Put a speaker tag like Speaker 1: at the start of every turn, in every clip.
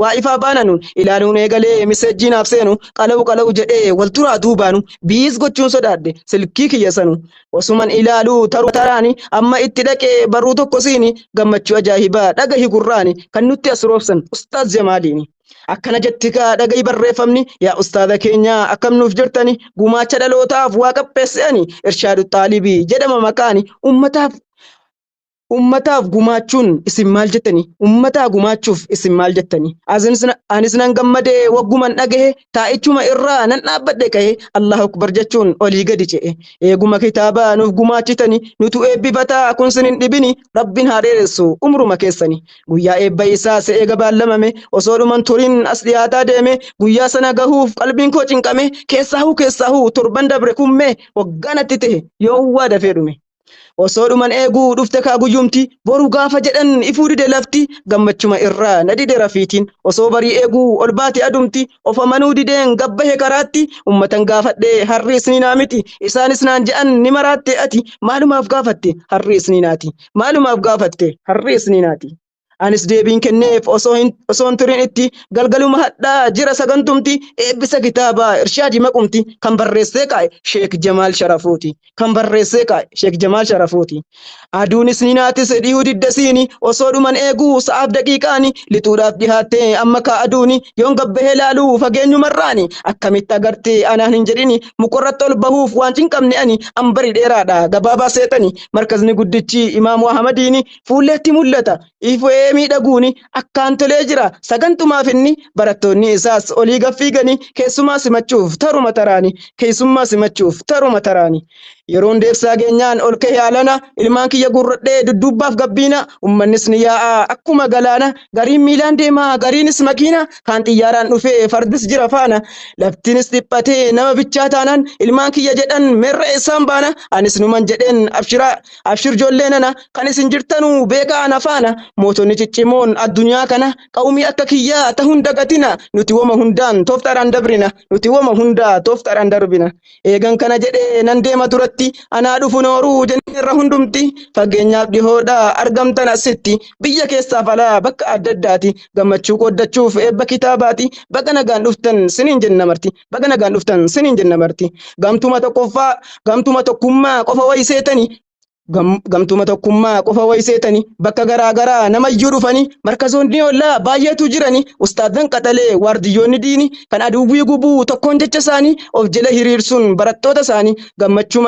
Speaker 1: waa ifaa baananu ilaaluun eegalee miseejjii naaf seenu qala'u jedhee wal duraa duubaanu biis gochuun sodaadhe silkii kiyya sanu osuman ilaaluu taraani amma itti dhaqee barruu tokko siini gammachuu ajaa'ibaa dhagahi gurraani kan nutti as roobsan Ustaaz Jamaaliini. Akkana jetti kaa dhagahi barreeffamni yaa ustaada keenya akkam nuuf jirtani gumaacha dhalootaaf waa qopheessani Irshaadu Xaalibii jedhama maqaani ummataaf gumaachuun isin maal jettani ummataa gumaachuuf isin maal jettani anis nan gammadee wagguman dhagahe taa'ichuma irraa nan dhaabbadhe ka'e Allahu akbar jechuun olii gadi ce'e eeguma kitaabaa nuuf gumaachitani nutu eebbifataa kun sinin dhibini rabbiin haa dheeressu umruma keessani guyyaa eebba isaa se eega baallamame osoo dhuman turin as dhiyaataa deeme guyyaa sana gahuuf qalbiin koo cinqame keessaahuu torban dabre kummee waggaanatti ta'e yoo waa dafee dhume. Osoo dhuman eeguu dhufte kaa guyyumti boru gaafa jedhan ifuu dide lafti gammachuma irraa na dide rafiitiin osoo barii eeguu ol baate adumti of amanuu dideen gabbahe karaatti ummatan gaafadhee harriis ni naamiti isaanis naan je'an ni maraatte ati maalumaaf gaafatte harriis ni naati maalumaaf gaafatte harriis ni naati. Anis deebiin kenneef osoo turin itti galgaluma hadhaa jira sagantumti eebbisa kitaabaa Irshaadii maqumti kan barreessee kaa'e Sheek Jamaal Sharafuuti. Aduunis ni naatis dhihuu diddasiini osoo dhuman eeguu sa'aaf daqiiqaani lixuudhaaf dhihaattee amma kaa aduuni yoon gabbahee laaluu fageenyumarraani akkamitti agartee anaan hin jedhini mukorratti ol bahuuf waan cinqabne ani ambarii dheeraadha gabaabaa seexani markazni guddichi Imaamu Ahmadiini fuulleetti mul'ata ifee miidhaguuni akkaan tolee jira sagantumaaf inni barattoonni isaas olii gaffiigani keessummaa simachuuf taruma taraani yeroon deebsaa geenyaan ol ka'ee alana ilmaan kiyya gurradhee dudduubbaaf gabbiina ummannis ni yaa'a akkuma galaana gariin miilaan deemaa gariinis makiina kaan xiyyaaraan dhufee fardis jira faana laftinis dhiphatee nama bichaa taanaan ilmaan kiyya jedhan merra isaan baana anis numan jedheen abshir ijoollee nana kan isin jirtanuu beekaa ana faana mootonni ciccimoon addunyaa kana qawmii akka kiyyaa ta'uun dagatina nuti wama hundaan tooftaadhaan darbina eegan kana jedhee nan deema turatti anaa dhufu nooruu jennirra hundumti fageenyaaf dhihoodha argamtan asitti biyya keessaaf alaa bakka adda addaati gammachuu qooddachuuf eebba kitaabaati baga nagaan dhuftan siniin jenna marti gamtuma tokkummaa qofa wayiseetani bakka garaagaraa namayyuu dhufanii markazoonni ollaa baay'eetu jirani ustaadan qaxalee waardiyyoonni diini kan aduwwii gubuu tokkoon jecha isaanii of jala hiriirsuun barattoota isaanii gammachuu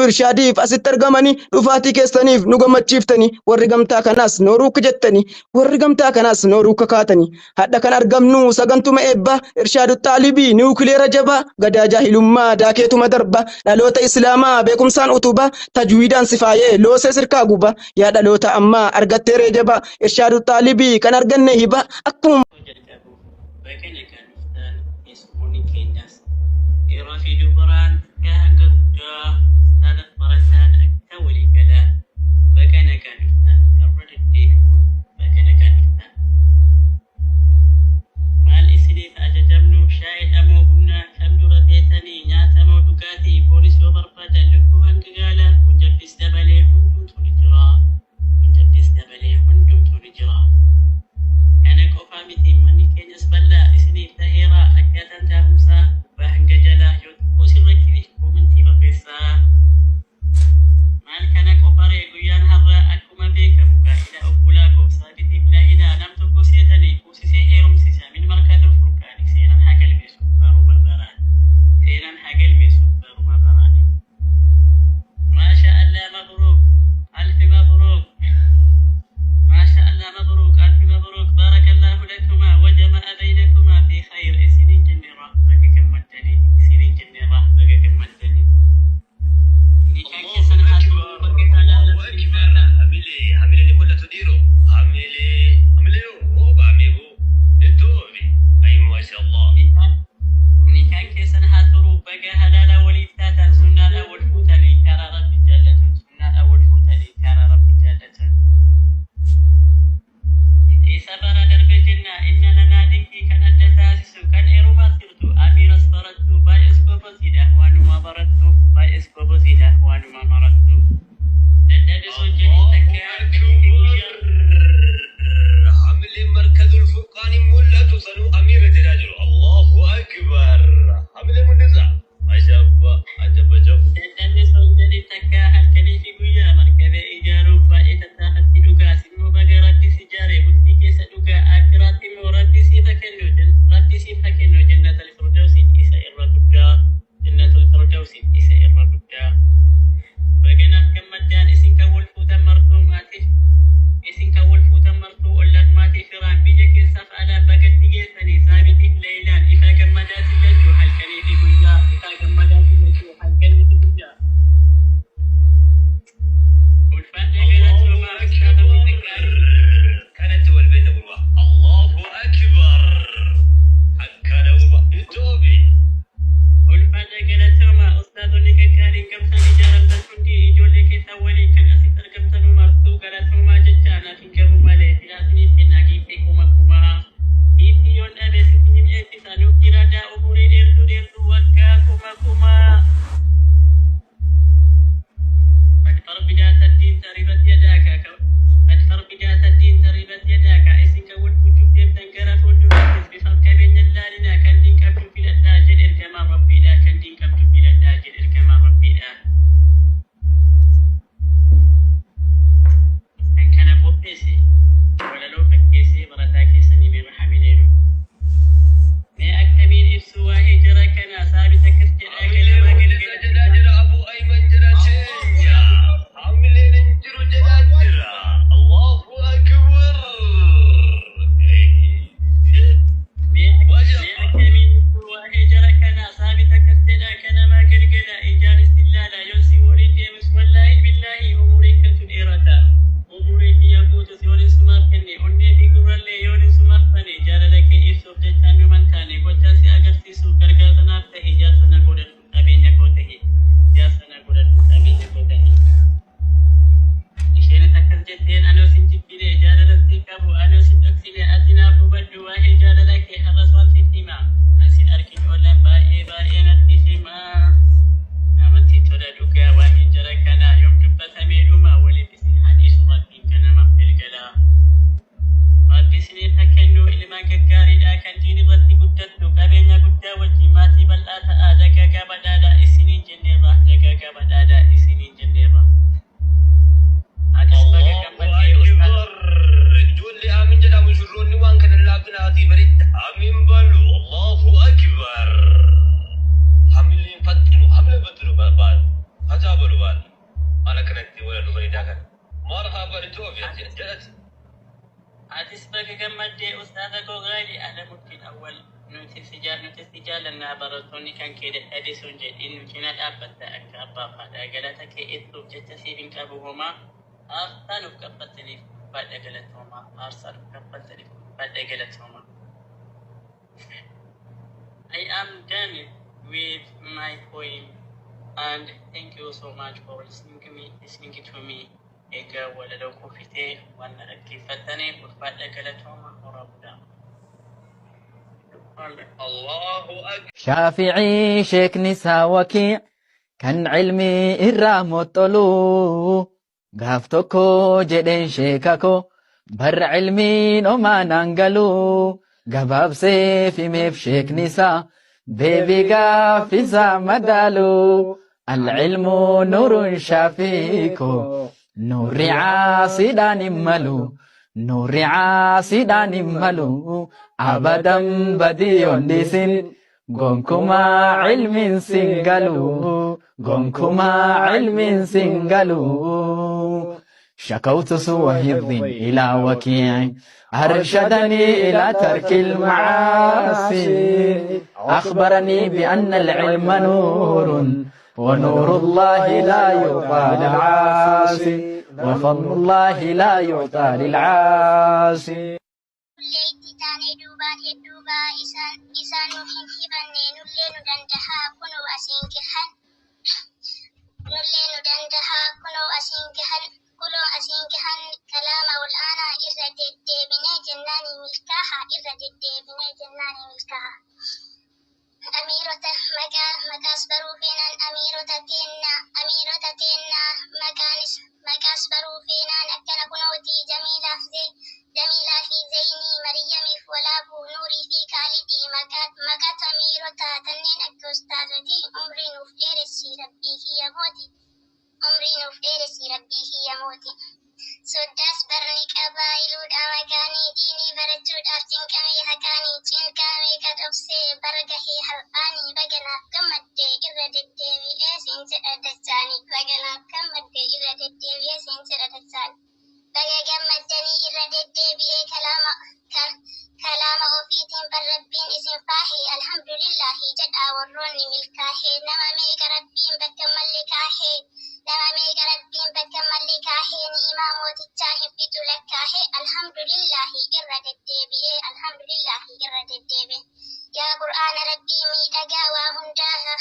Speaker 1: irshaadiif asitti argamanii dhufaatii keessaniif nu gammachiiftanii warri gamtaa kanaas nooruuka jettanii warri gamtaa kanaas nooruuka kaatanii hadha kan argamnu sagantuma eebba Irshaadu Xaalibii niwukileera jabaa gadaa jaahilummaa daakeetuma darba dhaloota islaamaa beekumsaan utubaa tajwiidaan sifaayee loosee sirkaa guba yaa dhaloota ammaa argattee reejaba Irshaadu Xaalibii kan arganne hiba akkuma
Speaker 2: هذا غالي. أنا ممكن أول نوتي سجال لنا براتوني كان كده أديسون جد إنه كنا الأب تأكل بابا قالتك إتو جتسيبين كابوهما أرسلوا كبتني بعد قالتهما أرسلوا كبتني بعد قالتهما. I am done with my poem and thank you so much for listening to me. إيجا ولا لو كفتي وأنا كيفتني وبعد قالتهما وربنا. الله أكبر.
Speaker 3: شافعي شيك نسا وكيع كان علمي الرامطلو غافتوكو جدين شيكاكو بر علمي نوما نانغالو غباب سيفي ميف شيك نسا بيبي غافزا مدالو العلم نور شافيكو نور عاصدان ملو نور عاصدان ملو أبدا بديون ديسين غنكما علم سنغالو غنكما علم سنغالو شكوت سوى حفظ إلى وكيع أرشدني إلى ترك المعاصي أخبرني بأن العلم نور ونور الله لا يعطى للعاصي وفضل الله لا يعطى للعاصي.
Speaker 4: كلوا أسينكهن كلام والآن إرد الدبني جناني ملكها إرد الدبني جناني ملكها أميرة مكاس بروفينا أميرة تينا مكاس بروفينا أكن كنوتي جميلة في زيني مريم فولابو نوري في كالدي مكات أميرة تنين أكستاذتي عمري نفير ربي هي موتي عمري نفير ربي هي موتي سوداس برني قبائلو دامكاني ديني برتو دافتين كمي حكاني تين كامي كتبسي برغهي حلقاني بغنا كمدي إرد الدوي سنت أدتاني بغنا كمدي إرد الدوي سنت أدتاني بغا جمدني إرد الدوي كلام أوفيتين بربين اسم فاحي الحمد لله جد أوروني ملكاهي نما ميك ربين بكمل لكاهي نما ميك ربين بكمل لكاهي إمام وتتاهي بتلكاهي الحمد لله إرد الدبي الحمد لله إرد الدبي يا قرآن ربي ميدقا وهنداها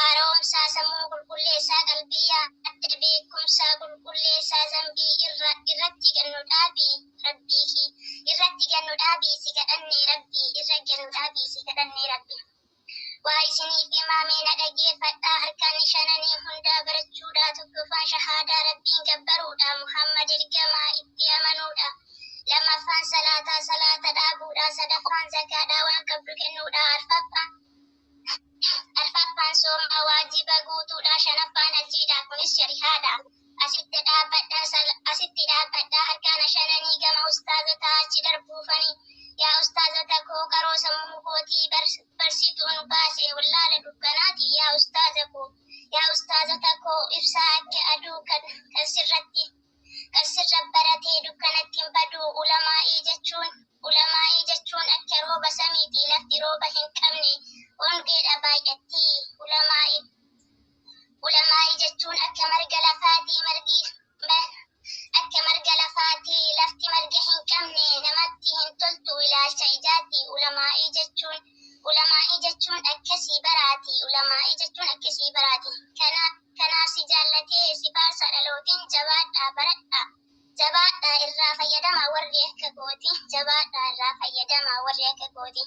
Speaker 4: هارهم سا سمو كل سا قلبيا أتبيكم سا كل سا زنبي إردت جنود أبي ربيه إردت جنود أبي سكدني ربي إردت جنود أبي سكدني ربي وهيسني في مامين أدقي فتا هركان شنني هندا برجودا تكفان شهادة ربي جبرودا محمد الجماع اتيامنودا لما فان صلاة دابودا صدقان زكاة وان قبلك النودا أرففان سوم واجب قوتودا شنفان الجيدا كنس شريهادا أست دابدا هركان شنني كما أستاذتا دربوفني يا أستاذتا كو قرو سموكوتي برسيتون باسي والله لدبناتي يا أستاذتا كو إفساك أدوكا كسر براتي دكانت بدو علماء جتشون أكروب سميتي لفتي روبة هنكمني ونقيد أبايتي علماء جتشون أكمر قلفاتي لفتي مرقحين كمني نمتي هنتلتو إلى شيجاتي علماء جتشون أكسي براتي علماء جتشون أكسي براتي كنا سجالتي سبار سألوتين جبادة برأة جبادة الرافة يدما وريك كوتي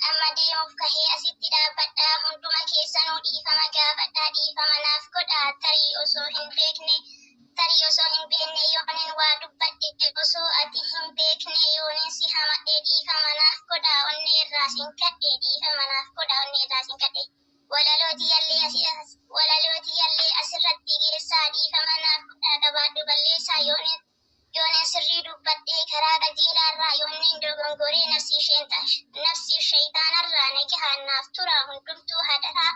Speaker 4: أما ديموف كهي أسيتي دابدا هندوما كيسانو ديفما قافدا ديفما نافكودا تري أسو هنبيني يونين وادبادي أسو أتي هنبيكني يونين سيحما ديفما نافكودا وني الراسين كدي ديفما نافكودا وني الراسين كدي ولا لوتي يلي أسرت ديجيسا ديفما نافكودا دبادو بليسا يونين سري دبادي كراغا جيلا را يونين دوغنغوري نفسي الشيطان الرا نجها النافترا هندمتو هدها